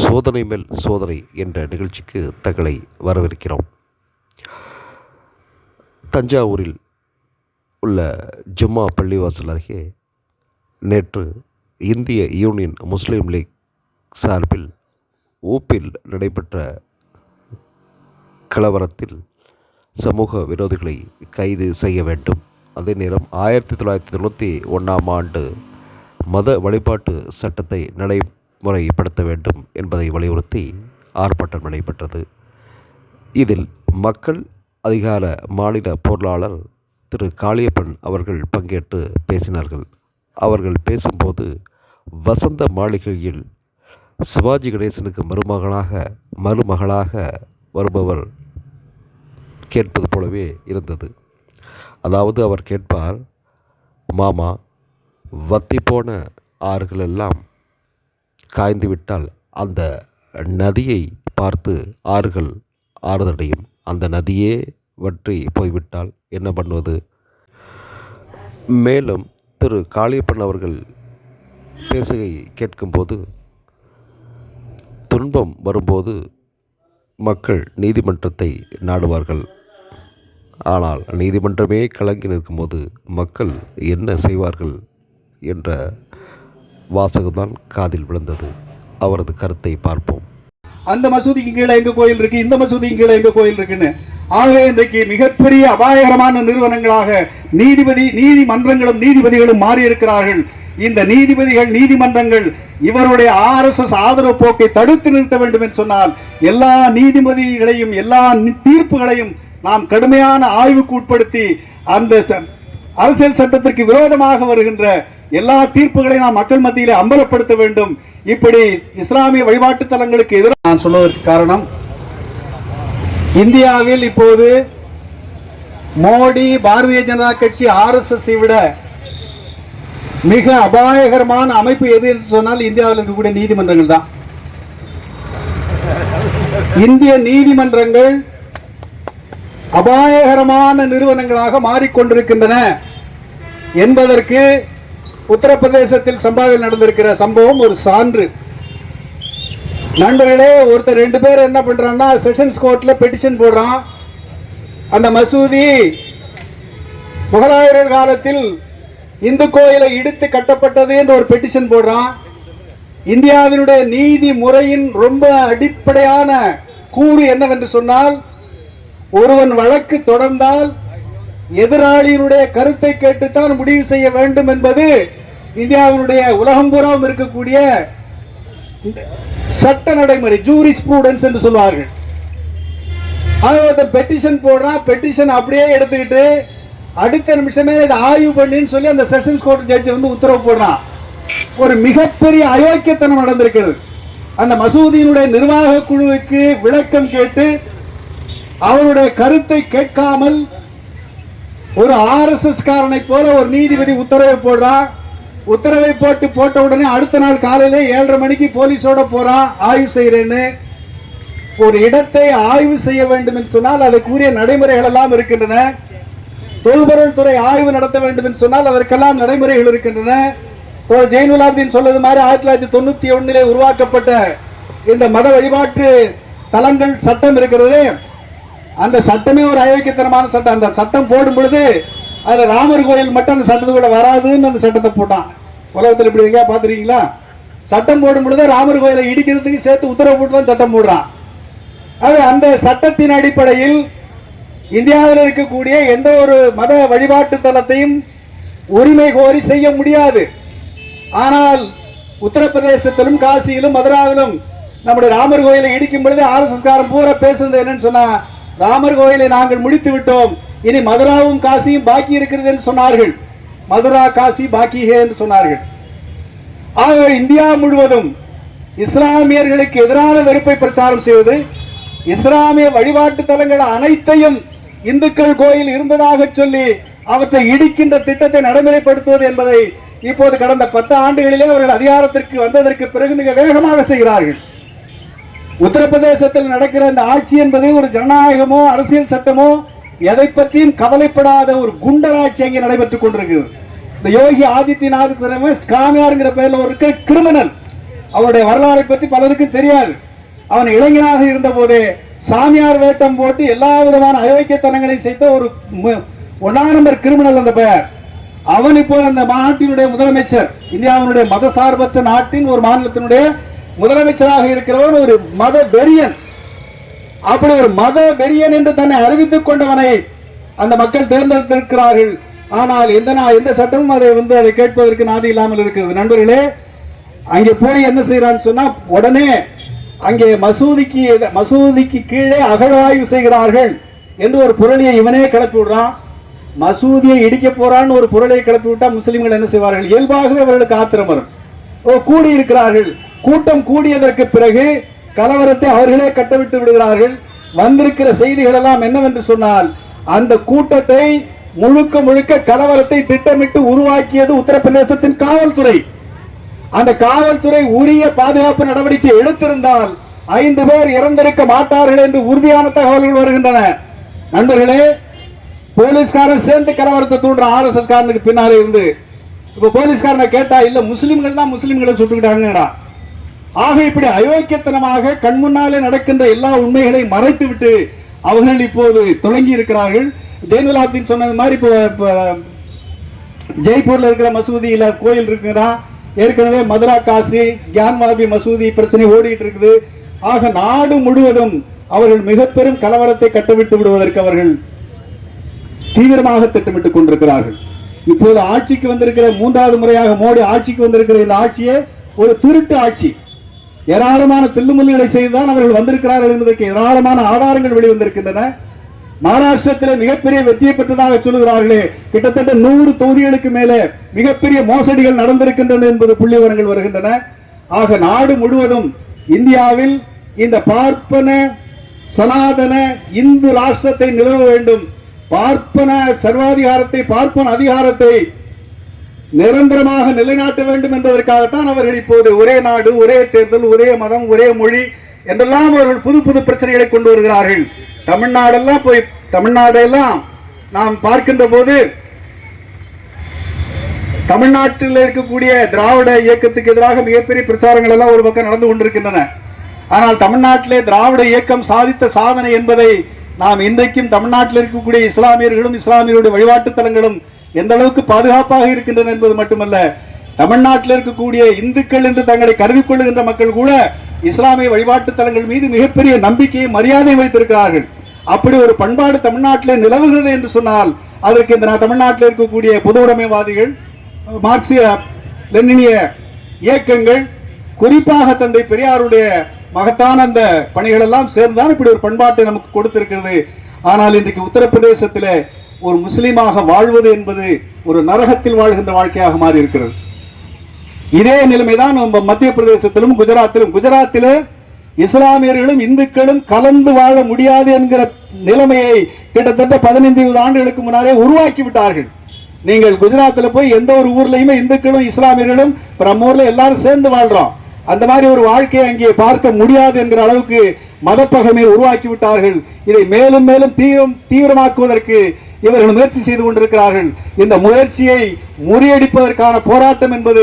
சோதனை மேல் சோதனை என்ற நிகழ்ச்சிக்கு தங்களை வரவேற்கிறோம். தஞ்சாவூரில் உள்ள ஜும்மா பள்ளிவாசல் அருகே நேற்று இந்திய யூனியன் முஸ்லீம் லீக் சார்பில் ஊப்பில் நடைபெற்ற கலவரத்தில் சமூக விரோதிகளை கைது செய்ய வேண்டும், அதே நேரம் 1991ஆம் ஆண்டு மத வழிபாட்டு சட்டத்தை நடைமுறைப்படுத்த வேண்டும் என்பதை வலியுறுத்தி ஆர்ப்பாட்டம் நடைபெற்றது. இதில் மக்கள் அதிகார மாநில பொருளாளர் திரு காளியப்பன் அவர்கள் பங்கேற்று பேசினார்கள். அவர்கள் பேசும்போது வசந்த மாளிகையில் சிவாஜி கணேசனுக்கு மருமகளாக வருபவர் கேட்பது போலவே இருந்தது. அதாவது அவர் கேட்பார், மாமா, வத்தி போன ஆறுகளெல்லாம் காய்ந்துவிட்டால் அந்த நதியை பார்த்து ஆறுகள் ஆறுதடையும், அந்த நதியே வற்றி போய்விட்டால் என்ன பண்ணுவது? மேலும் திரு காளியப்பன் அவர்கள் பேசுகை கேட்கும்போது, துன்பம் வரும்போது மக்கள் நீதிமன்றத்தை நாடுவார்கள், ஆனால் நீதிமன்றமே கலங்கி நிற்கும்போது மக்கள் என்ன செய்வார்கள் என்ற வாசகம்தான் காதில் விழுந்தது. அவரது கருத்தை பார்ப்போம். அந்த மசூதிக்கு கீழே எங்க கோயில் இருக்கு, இந்த மசூதிக்கு கீழே எங்க கோயில் இருக்குன்னு. ஆகவே இன்றைக்கு மிகப்பெரிய அபாயகரமான நிறுவனங்களாக நீதிமன்றங்களும் நீதிபதிகளும் மாறி இருக்கிறார்கள். இந்த நீதிபதிகள் நீதிமன்றங்கள் இவருடைய RSS ஆதரவு போக்கை தடுத்து நிறுத்த வேண்டும் என்று சொன்னால் எல்லா நீதிபதிகளையும் எல்லா தீர்ப்புகளையும் நாம் கடுமையான ஆய்வுக்கு உட்படுத்தி அந்த அரசியல் சட்டத்திற்கு விரோதமாக வருகின்ற எல்லா தீர்ப்புகளையும் நாம் மக்கள் மத்தியிலே அம்பலப்படுத்த வேண்டும். இப்படி இஸ்லாமிய வழிபாட்டு தலங்களுக்கு எதிராக நான் சொல்வதற்கு காரணம், இந்தியாவில் இப்போது மோடி, பாரதிய ஜனதா கட்சி, RSS விட மிக அபாயகரமான அமைப்பு எது என்று சொன்னால் இந்தியாவில் இருக்கக்கூடிய நீதிமன்றங்கள் தான். இந்திய நீதிமன்றங்கள் அபாயகரமான நிறுவனங்களாக மாறிக்கொண்டிருக்கின்றன என்பதற்கு உத்தரப்பிரதேசத்தில் சம்பாவில் நடந்திருக்கிற சம்பவம் ஒரு சான்று. நண்பர்களே, ஒருத்தர் 2 பேர் என்ன பண்றான்னா, செஷன்ஸ் கோர்ட்ல பெட்டிஷன் போடுறான். அந்த மசூதி முகலாயர்கள் காலத்தில் இந்து கோயிலை இடித்து கட்டப்பட்டது என்று ஒரு பெட்டிஷன் போடுறான். இந்தியாவினுடைய நீதி முறையின் ரொம்ப அடிப்படையான கூறு என்னவென்று சொன்னால், ஒருவன் வழக்கு தொடர்ந்தால் எதிராளியினுடைய கருத்தை கேட்டுத்தான் முடிவு செய்ய வேண்டும் என்பது இந்தியாவினுடைய உலகம் பூராவும் இருக்கக்கூடிய சட்ட நடைமுறை, ஜூரிஸ்ப்ரூடன்ஸ் என்று சொல்வார்கள். பெட்டிஷன் போடுறான், பெட்டிஷன் அப்படியே எடுத்துக்கிட்டு அடுத்த நிமிஷமே இதை ஆய்வு பண்ணின்னு சொல்லி அந்த செஷன்ஸ் கோர்ட் ஜட்ஜி வந்து உத்தரவு போடுறான். ஒரு மிகப்பெரிய அயோக்கியத்தனம் நடந்திருக்கிறது. அந்த மசூதியினுடைய நிர்வாக குழுவுக்கு விளக்கம் கேட்டு அவருடைய கருத்தை கேட்காமல் ஒரு RSS காரனை போல ஒரு நீதிபதி உத்தரவை போடுறான். உத்தரவை போட்ட உடனே அடுத்த நாள் காலையில 7:30 மணிக்கு போலீஸோட போறான் ஆய்வு செய்யறேன்னு. ஒரு இடத்தை ஆய்வு செய்ய வேண்டும் என்று சொன்னால் அதற்குரிய நடைமுறைகள் எல்லாம் இருக்கின்றன. தொல்பொருள் துறை ஆய்வு நடத்த வேண்டும் என்று சொன்னால் அதற்கெல்லாம் நடைமுறைகள் இருக்கின்றன. ஜெயினுலாப்தீன் சொல்வது மாதிரி 1991 உருவாக்கப்பட்ட இந்த மத வழிபாட்டு தலங்கள் சட்டம் இருக்கிறது. அந்த சட்டமே ஒரு அயோக்கியத்தனமான சட்டம். அந்த சட்டம் போடும் பொழுது அதுல ராமர் கோயில் மட்டும் அந்த சட்டத்துக்குள்ள வராதுன்னு அந்த சட்டத்தை போட்டான். உலகத்தில் இப்படி எங்க பாத்துறீங்களா? சட்டம் போடும் பொழுது ராமர் கோயிலை இடிக்கிறதுக்கு சேர்த்து உத்தரவு போட்டு தான் சட்டம் போடுறான். அந்த சட்டத்தின் அடிப்படையில் இந்தியாவில் இருக்கக்கூடிய எந்த ஒரு மத வழிபாட்டு தலத்தையும் உரிமை கோரி செய்ய முடியாது. ஆனால் உத்தரப்பிரதேசத்திலும் காசியிலும் மதுராவிலும் நம்முடைய ராமர் கோயிலை இடிக்கும் பொழுது RSS காரன் பூரா பேசுறது என்னன்னு சொன்னா, ராமர் கோயிலை நாங்கள் முடித்து விட்டோம், இனி மதுராவும் காசியும் பாக்கி இருக்கிறது என்று சொன்னார்கள். மதுரா காசி பாக்கி என்று சொன்னார்கள். ஆக இந்தியா முழுவதும் இஸ்லாமியர்களுக்கு எதிரான வெறுப்பை பிரச்சாரம் செய்வது, இஸ்லாமிய வழிபாட்டு தலங்கள் அனைத்தையும் இந்துக்கள் கோயில் இருந்ததாக சொல்லி அவற்றை இடிக்கின்ற திட்டத்தை நடைமுறைப்படுத்துவது என்பதை இப்போது கடந்த 10 ஆண்டுகளிலே அவர்கள் அதிகாரத்திற்கு வந்ததற்கு பிறகு மிக வேகமாக செய்கிறார்கள். உத்தரப்பிரதேசத்தில் நடக்கிற இந்த ஆட்சி என்பது ஒரு ஜனநாயகமோ அரசியல் சட்டமோ எதை பற்றியும் கவலைப்படாத ஒரு குண்டர் ஆட்சி அங்கே நடைபெற்றுக் கொண்டிருக்கிறது. இந்த யோகி ஆதித்யநாத் ஸ்காமியார்ங்கிற பெயர்ல ஒரு கிரிமினல், அவருடைய வரலாறை பற்றி பலருக்கும் தெரியாது. அவன் இளைஞனாக இருந்த போதே சாமியார் வேட்டம் போட்டு எல்லா விதமான அயோக்கியத்தனங்களை செய்த ஒரு 1 நம்பர் கிரிமினல் அந்த பெயர். அவன் இப்போ அந்த நாட்டினுடைய முதலமைச்சர், இந்தியாவினுடைய மதசார்பற்ற நாட்டின் ஒரு மாநிலத்தினுடைய முதலமைச்சராக இருக்கிறவன் ஒரு மத வெறியன். அப்படி ஒரு மத வெறியன் என்று தன்னை அறிவித்துக் கொண்டவனை அந்த மக்கள் தேர்ந்தெடுத்திருக்கிறார்கள். ஆனால் எந்த சட்டமும் அதை கேட்பதற்கு நாதி இல்லாமல் இருக்கிறது. நண்பர்களே, அங்கே போய் என்ன செய்யறான்னு சொன்னா, உடனே அங்கே மசூதிக்கு கீழே அகழாய்வு செய்கிறார்கள் என்று ஒரு புரளியை இவனே கிளப்பி விடுறான். மசூதியை இடிக்க போறான்னு ஒரு புரளியை கிளப்பி விட்டா முஸ்லிம்கள் என்ன செய்வார்கள்? இயல்பாகவே அவர்களுக்கு ஆத்திரம் வரும். கூடி இருக்கிறார்கள். கூட்டம் கூடியதற்கு பிறகு கலவரத்தை அவர்களே கட்டவிட்டு விடுகிறார்கள். வந்திருக்கிற செய்திகள் எல்லாம் என்னவென்று சொன்னால், அந்த கூட்டத்தை முழுக்க கலவரத்தை திட்டமிட்டு உருவாக்கியது உத்தரப்பிரதேசத்தின் காவல்துறை. அந்த காவல்துறை உரிய பாதுகாப்பு நடவடிக்கை எடுத்திருந்தால் 5 பேர் இறந்திருக்க மாட்டார்கள் என்று உறுதியான தகவல்கள் வருகின்றன. நண்பர்களே, போலீஸ்காரன் சேர்ந்து கலவரத்தை தூண்டுற RSS காரனுக்கு பின்னாலே இருந்து இப்ப போலீஸ்காரனை கேட்டா, இல்ல முஸ்லிம்கள் தான் முஸ்லிம்களை சுட்டுக்கிட்டாங்க. ஆக இப்படி அயோக்கியத்தனமாக கண் முன்னாலே நடக்கின்ற எல்லா உண்மைகளையும் மறைத்து விட்டு அவர்கள் இப்போது தொடங்கி இருக்கிறார்கள். ஜெயினுலாப்தீன் சொன்னது மாதிரி இப்போ ஜெய்ப்பூர்ல இருக்கிற மசூதியில கோயில் இருக்குறா. ஏற்கனவே மதுரா காசி கியான்வாபி மசூதி பிரச்சனை ஓடிட்டு இருக்குது. ஆக நாடு முழுவதும் அவர்கள் மிக பெரும் கலவரத்தை கட்டவிட்டு விடுவதற்கு அவர்கள் தீவிரமாக திட்டமிட்டுக் கொண்டிருக்கிறார்கள். இப்போது ஆட்சிக்கு வந்திருக்கிற 3வது முறையாக மோடி ஆட்சிக்கு வந்திருக்கிற இந்த ஆட்சியே ஒரு திருட்டு ஆட்சி. ஏராளமான தில்லுமுல்லுகளை செய்துதான் அவர்கள் வந்திருக்கிறார்கள் என்பதற்கு ஏராளமான ஆதாரங்கள் வெளிவந்திருக்கின்றன. மகாராஷ்டிரத்தில் மிகப்பெரிய வெற்றியை பெற்றதாக சொல்லுகிறார்களே, கிட்டத்தட்ட 100 தொகுதிகளுக்கு மேலே மிகப்பெரிய மோசடிகள் நடந்திருக்கின்றன என்பது புள்ளி விவரங்கள் வருகின்றன. ஆக நாடு முழுவதும் இந்தியாவில் இந்த பார்ப்பன சனாதன இந்து ராஷ்டிரத்தை நிறுவ வேண்டும், பார்ப்பன சர்வாதிகாரத்தை பார்ப்பன அதிகாரத்தை நிரந்தரமாக நிலைநாட்ட வேண்டும் என்பதற்காகத்தான் அவர்கள் இப்போது ஒரே நாடு, ஒரே தேர்தல், ஒரே மதம், ஒரே மொழி என்றெல்லாம் அவர்கள் புது பிரச்சனைகளை கொண்டு வருகிறார்கள். தமிழ்நாடெல்லாம் நாம் பார்க்கின்ற போது தமிழ்நாட்டில் இருக்கக்கூடிய திராவிட இயக்கத்துக்கு எதிராக மிகப்பெரிய பிரச்சாரங்கள் எல்லாம் ஒரு பக்கம் நடந்து கொண்டிருக்கின்றன. ஆனால் தமிழ்நாட்டிலே திராவிட இயக்கம் சாதித்த சாதனை என்பதை நாம் இன்றைக்கும் தமிழ்நாட்டில் இருக்கக்கூடிய இஸ்லாமியர்களும் இஸ்லாமியருடைய வழிபாட்டு தலங்களும் எந்த அளவுக்கு பாதுகாப்பாக இருக்கின்றன என்பது மட்டுமல்ல, தமிழ்நாட்டில் இருக்கக்கூடிய இந்துக்கள் என்று தங்களை கருதி கொள்ளுகின்ற மக்கள் கூட இஸ்லாமிய வழிபாட்டு தலங்கள் மீது மிகப்பெரிய நம்பிக்கையை மரியாதையை வைத்திருக்கிறார்கள். அப்படி ஒரு பண்பாடு தமிழ்நாட்டில் நிலவுகிறது என்று சொன்னால் அதற்கு இந்த தமிழ்நாட்டில் இருக்கக்கூடிய பொது உடைமைவாதிகள், மார்க்சிய லெனினிய இயக்கங்கள், குறிப்பாக தந்தை பெரியாருடைய மகத்தான அந்த பணிகள் எல்லாம் சேர்ந்துதான் இப்படி ஒரு பண்பாட்டை நமக்கு கொடுத்திருக்கிறது. ஆனால் இன்றைக்கு உத்தரப்பிரதேசத்தில் ஒரு முஸ்லீமாக வாழ்வது என்பது ஒரு நரகத்தில் வாழ்கின்ற வாழ்க்கையாக மாறி இருக்கிறது. இதே நிலைமைதான் நம்ம மத்திய பிரதேசத்திலும் குஜராத்திலும் இஸ்லாமியர்களும் இந்துக்களும் கலந்து வாழ முடியாது என்கிற நிலைமையை கிட்டத்தட்ட 15-20 ஆண்டுகளுக்கு முன்னாலே உருவாக்கி விட்டார்கள். நீங்கள் குஜராத்தில் போய் எந்த ஒரு ஊர்லயுமே இந்துக்களும் இஸ்லாமியர்களும் நம்ம ஊர்ல எல்லாரும் சேர்ந்து வாழ்றோம், அந்த மாதிரி ஒரு வாழ்க்கையை அங்கே பார்க்க முடியாது என்கிற அளவுக்கு மதப்பகமை உருவாக்கி விட்டார்கள். இதை மேலும் மேலும் தீவிரமாக்குவதற்கு இவர்கள் முயற்சி செய்து கொண்டிருக்கிறார்கள். இந்த முயற்சியை முறியடிப்பதற்கான போராட்டம் என்பது